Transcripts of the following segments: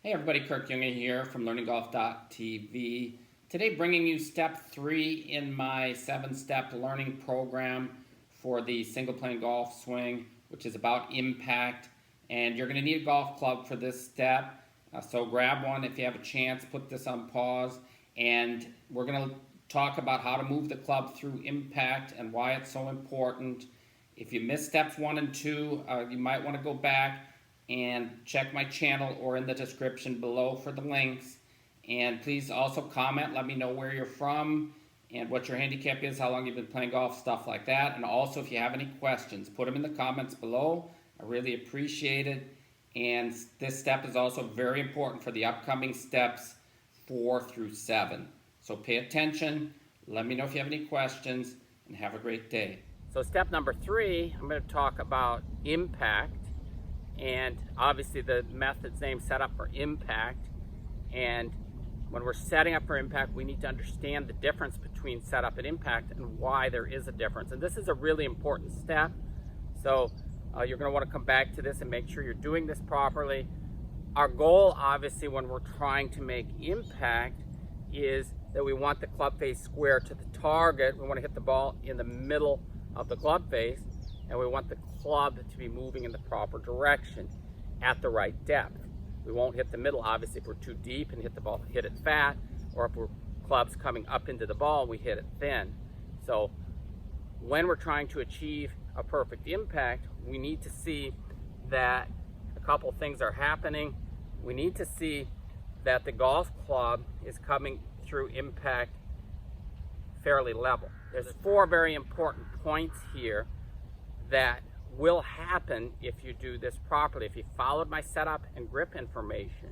Hey everybody, Kirk here from LearningGolf.tv. Today bringing you step 3 in my 7-step learning program for the single plane golf swing, which is about impact. And you're going to need a golf club for this step. So grab one if you have a chance, put this on pause, and we're going to talk about how to move the club through impact and why it's so important. If you missed steps 1 and 2, you might want to go back and check my channel or in the description below for the links. And please also comment, let me know where you're from and what your handicap is, how long you've been playing golf, stuff like that. And also if you have any questions, put them in the comments below. I really appreciate it. And this step is also very important for the upcoming steps 4 through 7. So pay attention, let me know if you have any questions, and have a great day. So step number 3, I'm going to talk about impact. And obviously the method's name set up for impact, and when we're setting up for impact we need to understand the difference between setup and impact and why there is a difference. And this is a really important step, so you're going to want to come back to this and make sure you're doing this properly. Our goal obviously when we're trying to make impact is that we want the club face square to the target. We want to hit the ball in the middle of the club face, and we want the club to be moving in the proper direction at the right depth. We won't hit the middle obviously if we're too deep and hit it fat, or if we're clubs coming up into the ball we hit it thin. So when we're trying to achieve a perfect impact, we need to see that a couple things are happening. We need to see that the golf club is coming through impact fairly level. There's 4 very important points here that will happen if you do this properly. If you followed my setup and grip information,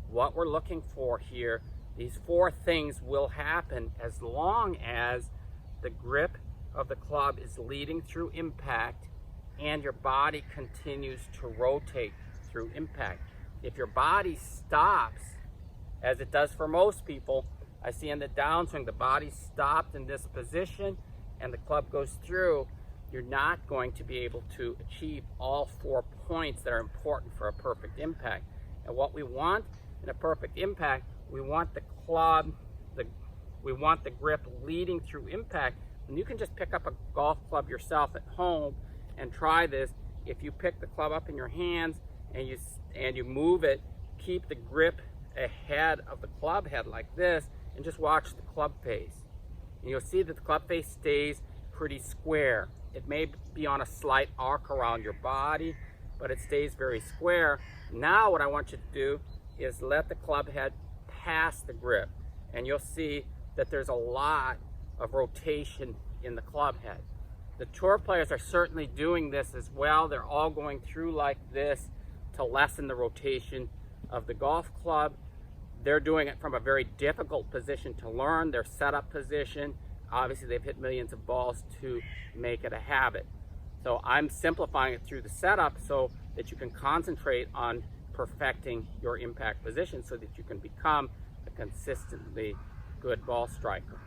what we're looking for here, these 4 things will happen as long as the grip of the club is leading through impact and your body continues to rotate through impact. If your body stops, as it does for most people, I see in the downswing the body stopped in this position and the club goes through, you're not going to be able to achieve all 4 points that are important for a perfect impact. And what we want in a perfect impact, we want the club, we want the grip leading through impact. And you can just pick up a golf club yourself at home and try this. If you pick the club up in your hands and you move it, keep the grip ahead of the club head like this, and just watch the club face. And you'll see that the club face stays pretty square. It may be on a slight arc around your body, but it stays very square. Now what I want you to do is let the club head pass the grip, and you'll see that there's a lot of rotation in the club head. The tour players are certainly doing this as well. They're all going through like this to lessen the rotation of the golf club. They're doing it from a very difficult position to learn, their setup position. Obviously they've hit millions of balls to make it a habit. So I'm simplifying it through the setup so that you can concentrate on perfecting your impact position so that you can become a consistently good ball striker.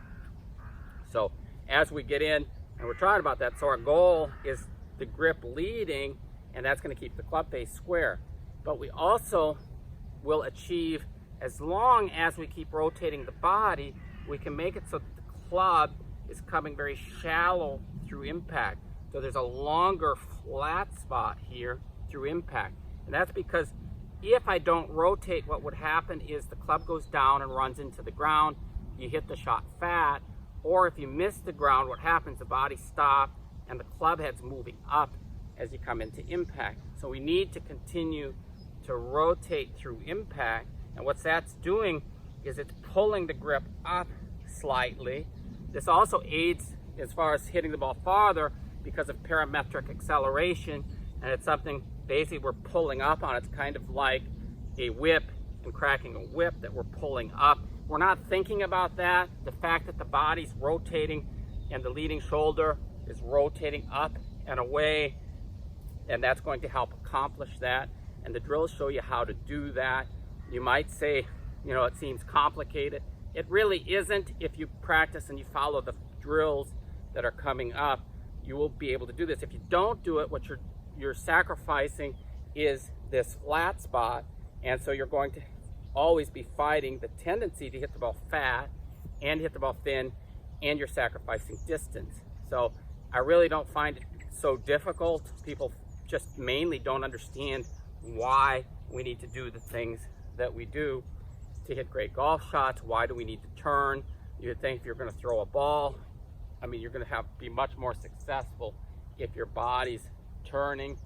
So as we get in, and we're trying about that, so our goal is the grip leading, and that's going to keep the club face square. But we also will achieve, as long as we keep rotating the body, we can make it so that the club is coming very shallow through impact. So there's a longer flat spot here through impact. And that's because if I don't rotate, what would happen is the club goes down and runs into the ground. You hit the shot fat, or if you miss the ground, what happens, the body stops and the club head's moving up as you come into impact. So we need to continue to rotate through impact. And what that's doing is it's pulling the grip up slightly. This also aids as far as hitting the ball farther because of parametric acceleration, and it's something basically we're pulling up on. It's kind of like a whip and cracking a whip that we're pulling up. We're not thinking about that. The fact that the body's rotating and the leading shoulder is rotating up and away, and that's going to help accomplish that. And the drills show you how to do that. You might say, you know, it seems complicated. It really isn't. If you practice and you follow the drills that are coming up, you will be able to do this. If you don't do it, what you're sacrificing is this flat spot, And so you're going to always be fighting the tendency to hit the ball fat and hit the ball thin, and you're sacrificing distance. So I really don't find it so difficult. People just mainly don't understand why we need to do the things that we do to hit great golf shots. Why do we need to turn? You would think if you're going to throw a ball, I mean, you're going to be much more successful if your body's turning.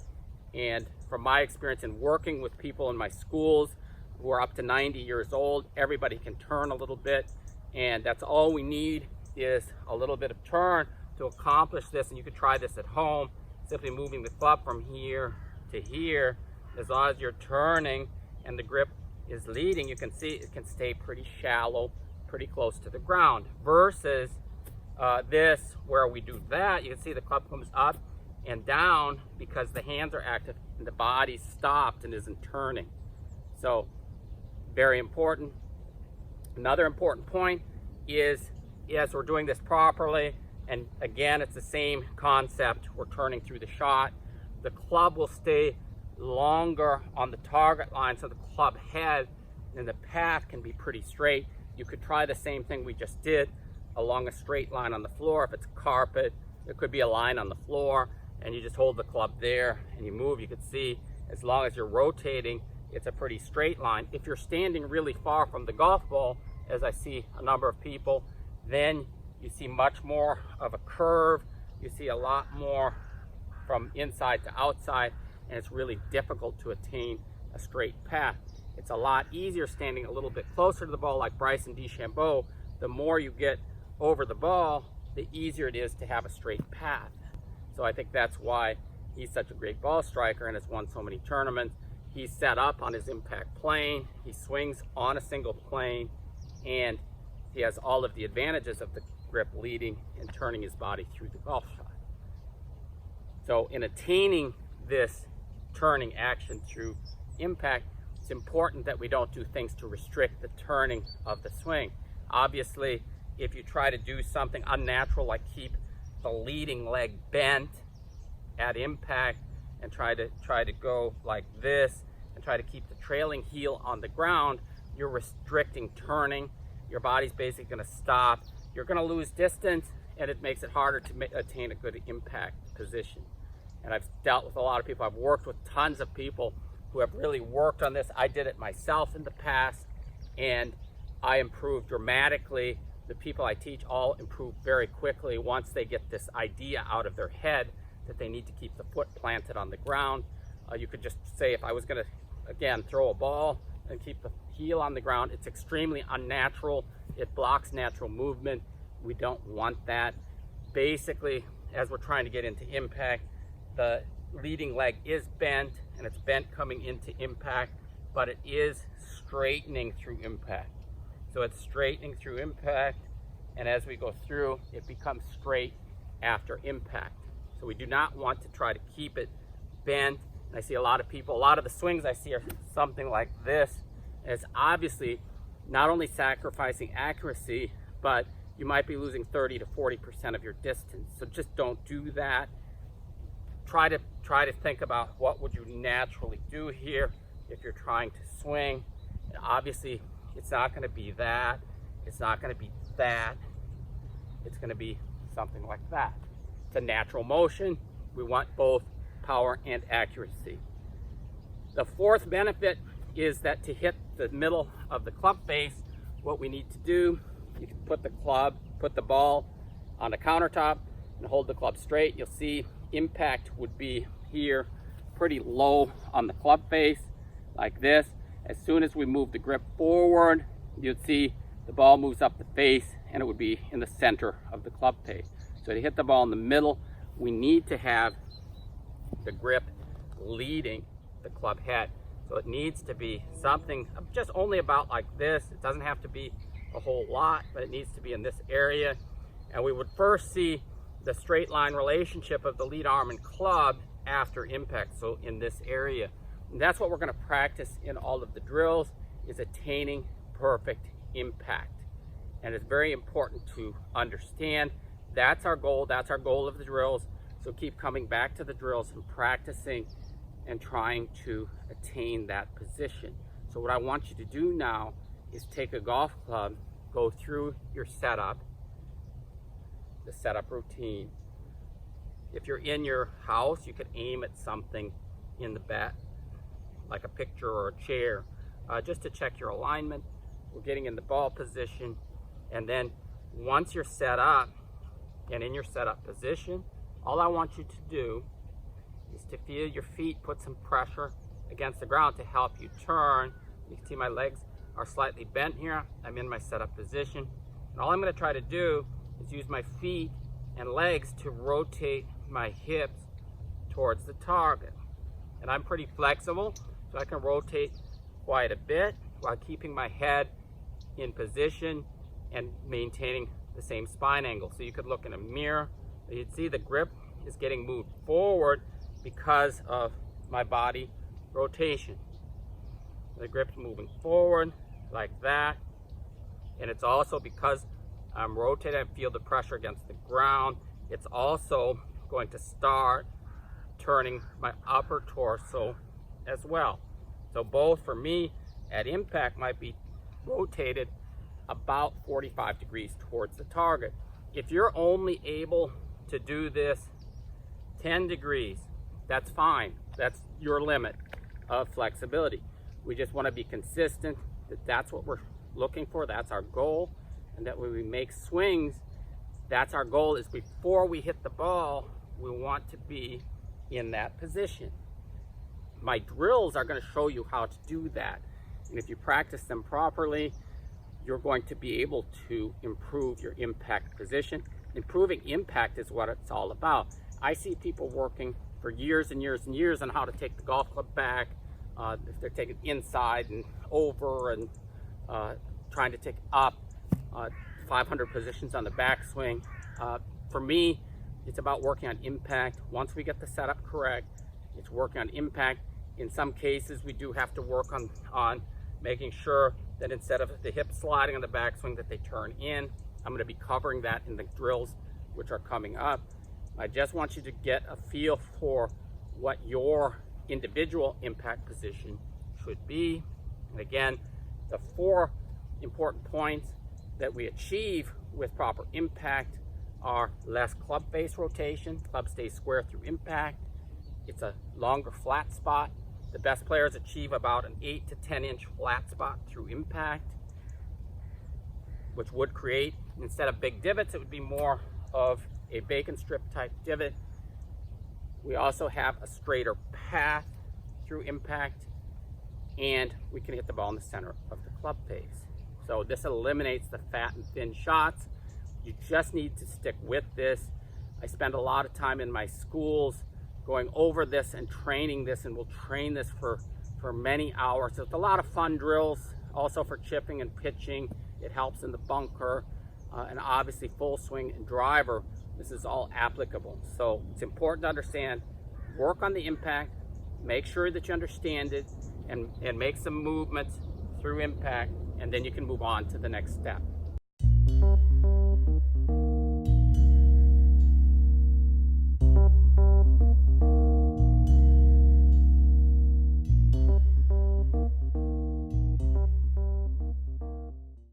And from my experience in working with people in my schools who are up to 90 years old, everybody can turn a little bit, and that's all we need is a little bit of turn to accomplish this. And you can try this at home, simply moving the club from here to here. As long as you're turning and the grip is leading, you can see it can stay pretty shallow, pretty close to the ground, versus this where we do that. You can see the club comes up and down because the hands are active and the body's stopped and isn't turning. So very important. Another important point is, as we're doing this properly, and again, it's the same concept, we're turning through the shot, the club will stay longer on the target line, so the club head and the path can be pretty straight. You could try the same thing we just did along a straight line on the floor. If it's carpet, it could be a line on the floor, and you just hold the club there and you move. You can see as long as you're rotating, it's a pretty straight line. If you're standing really far from the golf ball, as I see a number of people, then you see much more of a curve. You see a lot more from inside to outside, and it's really difficult to attain a straight path. It's a lot easier standing a little bit closer to the ball, like Bryson DeChambeau. The more you get over the ball, the easier it is to have a straight path. So I think that's why he's such a great ball striker and has won so many tournaments. He's set up on his impact plane, he swings on a single plane, and he has all of the advantages of the grip leading and turning his body through the golf shot. So in attaining this turning action through impact, it's important that we don't do things to restrict the turning of the swing. Obviously, if you try to do something unnatural, like keep the leading leg bent at impact and try to go like this and try to keep the trailing heel on the ground, you're restricting turning. Your body's basically going to stop. You're going to lose distance, and it makes it harder to attain a good impact position. And I've dealt with a lot of people. I've worked with tons of people who have really worked on this. I did it myself in the past, and I improved dramatically. The people I teach all improve very quickly once they get this idea out of their head that they need to keep the foot planted on the ground. You could just say, if I was going to, again, throw a ball and keep the heel on the ground, it's extremely unnatural. It blocks natural movement. We don't want that. Basically, as we're trying to get into impact, the leading leg is bent, and it's bent coming into impact, but it is straightening through impact. So it's straightening through impact, and as we go through, it becomes straight after impact. So we do not want to try to keep it bent. And I see a lot of people, a lot of the swings I see are something like this. And it's obviously not only sacrificing accuracy, but you might be losing 30 to 40% of your distance. So just don't do that. Try to think about what would you naturally do here if you're trying to swing. And obviously, it's not going to be that. It's not going to be that. It's going to be something like that. It's a natural motion. We want both power and accuracy. The fourth benefit is that to hit the middle of the club face, what we need to do, you can put the ball on a countertop and hold the club straight. You'll see impact would be here pretty low on the club face, like this. As soon as we move the grip forward, you'd see the ball moves up the face, and it would be in the center of the club face. So to hit the ball in the middle, we need to have the grip leading the club head. So it needs to be something just only about like this. It doesn't have to be a whole lot, but it needs to be in this area. And we would first see the straight line relationship of the lead arm and club after impact, so in this area. And that's what we're going to practice in all of the drills, is attaining perfect impact. And it's very important to understand that's our goal. That's our goal of the drills. So keep coming back to the drills and practicing and trying to attain that position. So what I want you to do now is take a golf club, go through your setup, the setup routine. If you're in your house, you could aim at something in the back, like a picture or a chair, just to check your alignment. We're getting in the ball position, and then once you're set up and in your setup position, all I want you to do is to feel your feet put some pressure against the ground to help you turn. You can see my legs are slightly bent here. I'm in my setup position. And all I'm going to try to do is use my feet and legs to rotate my hips towards the target. And I'm pretty flexible, so I can rotate quite a bit while keeping my head in position and maintaining the same spine angle. So you could look in a mirror, and you'd see the grip is getting moved forward because of my body rotation. The grip's moving forward like that, and it's also because I'm rotating, I feel the pressure against the ground. It's also going to start turning my upper torso as well. So both for me at impact might be rotated about 45 degrees towards the target. If you're only able to do this 10 degrees, that's fine. That's your limit of flexibility. We just want to be consistent, that's what we're looking for, that's our goal, and that when we make swings, that's our goal, is before we hit the ball, we want to be in that position. My drills are going to show you how to do that, and if you practice them properly, you're going to be able to improve your impact position. Improving impact is what it's all about. I see people working for years and years and years on how to take the golf club back, if they're taking inside and over and trying to take up 500 positions on the backswing. For me, it's about working on impact. Once we get the setup correct, it's working on impact. In some cases, we do have to work on making sure that instead of the hip sliding on the backswing, that they turn in. I'm going to be covering that in the drills which are coming up. I just want you to get a feel for what your individual impact position should be. And again, the 4 important points that we achieve with proper impact are less club face rotation, club stays square through impact, it's a longer flat spot. The best players achieve about an 8 to 10 inch flat spot through impact, which would create, instead of big divots, it would be more of a bacon strip type divot. We also have a straighter path through impact, and we can hit the ball in the center of the club face. So this eliminates the fat and thin shots. You just need to stick with this. I spend a lot of time in my schools going over this and training this, and we'll train this for many hours. So it's a lot of fun drills, also for chipping and pitching. It helps in the bunker, and obviously full swing and driver. This is all applicable. So it's important to understand, work on the impact, make sure that you understand it, and make some movements through impact, and then you can move on to the next step.